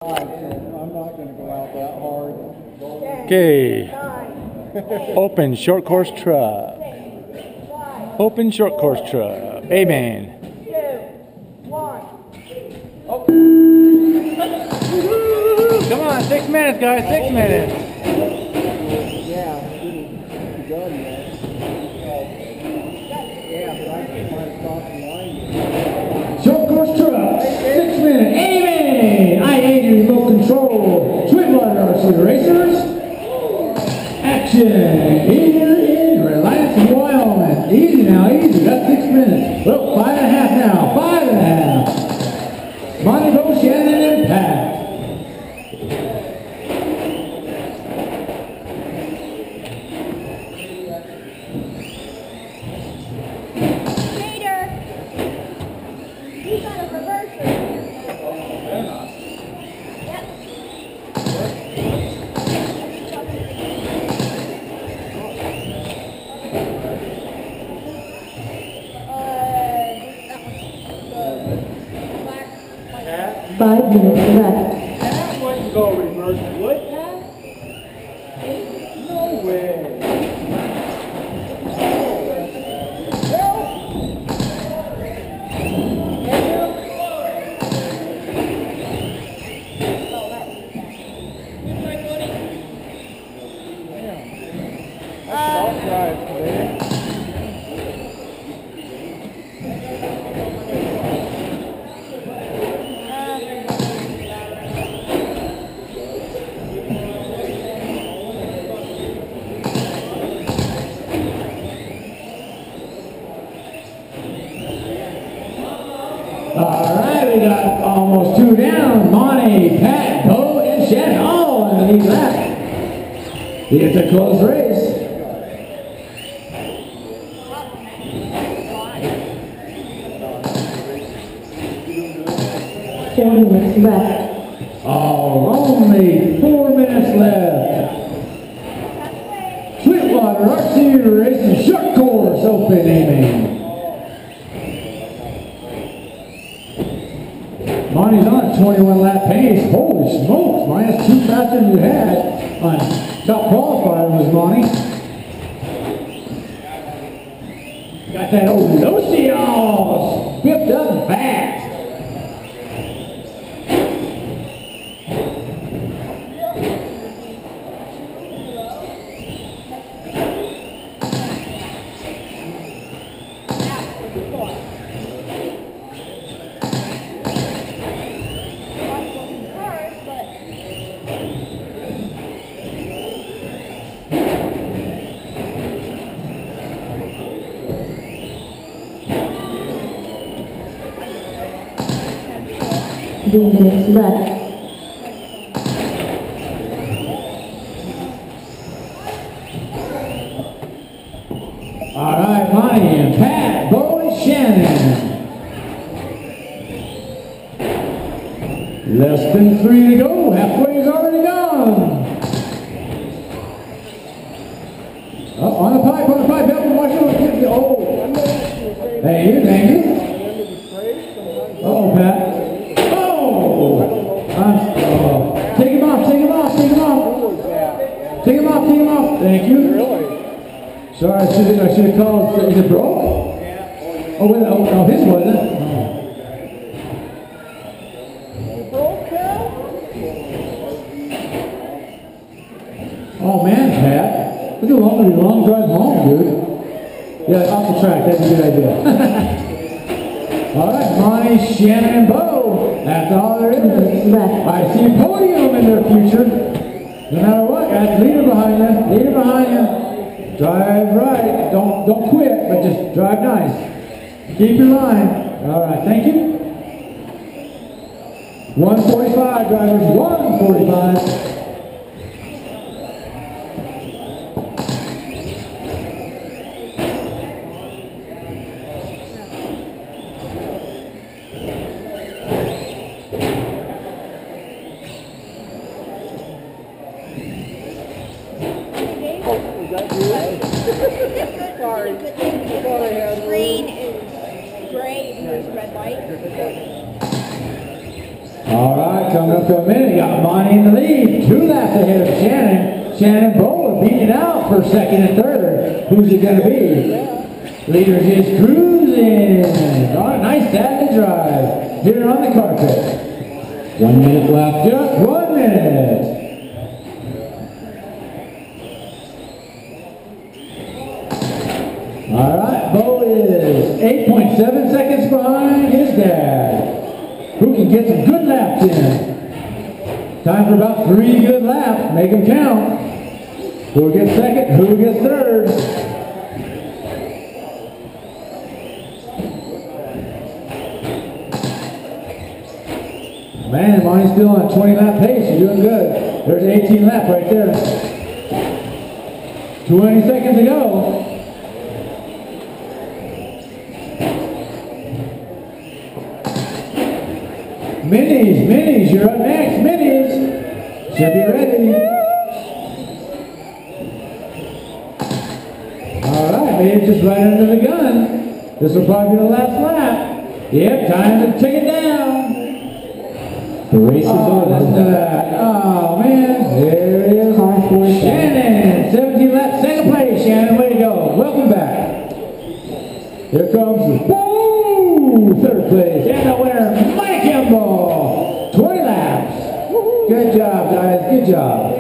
I'm not going to go out that hard. Okay. Open short course truck. Open short course truck. Amen. 2, 1. Oh. Come on, 6 minutes, guys. 6 minutes. Yeah, didn't begun yet. Yeah, but I might have stopped in line. Short course truck. 6 minutes. Amen. I-80 remote control. Sweetwater RC racers. Action. Here in Reliance, Wyoming. Easy now, easy. That's 6 minutes. Well, 5.5 now. 5.5. Monty Bo, Shannon, and Pat. Peter, you got a reverser. Yep. 5 minutes left. That wouldn't go reverse, would that? No way. All right, we got almost 2 down. Monty, Pat, Bo, and Shannon all in the lead lap. It's a close race. 4 minutes left. Oh, only 4 minutes left. Sweetwater RC Racing short course open, amen. Monty's on a 21 lap pace. Holy smokes, Monty, that's 2 faster than you had on top qualifier was Monty. Got that old Lucy all whipped up and fast. Three minutes left. All right, Monty and Pat, Bo, and Shannon. Less than 3 to go. Halfway is already gone. Oh, on the pipe, help him, watch it. Oh. Thank you. Uh-oh, Pat. Take him off. Thank you. Really? Sorry, I should have called. Is it broke? Oh, wait, no, his wasn't. Oh man, Pat. Look at the long drive home, dude. Yeah, off the track, that's a good idea. All right, Monty, Shannon, and Bo. That's all there is. I see a podium in their future. No matter what, guys, leave it behind you. Drive right. Don't quit, but just drive nice. Keep your line. All right, thank you. 145, drivers, 145. Sorry. I thought I had Green is gray and there's red light. All right. right, coming up to a minute. Got Monty in the lead. 2 laps ahead of Shannon. Shannon Bowler beating out for second and third. Who's it going to be? Leaders is cruising. All right, nice Saturday drive here on the carpet. 1 minute left. Just 1 minute. All right, Bo is 8.7 seconds behind his dad, who can get some good laps in. Time for about 3 good laps. Make them count. Who gets second? Who gets third? Man, Monty's still on a 20-lap pace. You're doing good. There's 18 lap right there. 20 seconds to go. Minis, you're up next. Minis, should be ready. All right, maybe just right under the gun. This will probably be the last lap. Yep, time to take it down. The race is over. Oh man, there it is. Shannon, 17 laps, second place. Shannon, way to go. Welcome back. Here comes the third place. And the winner, Mike Campbell. 20 laps. Good job, guys. Good job.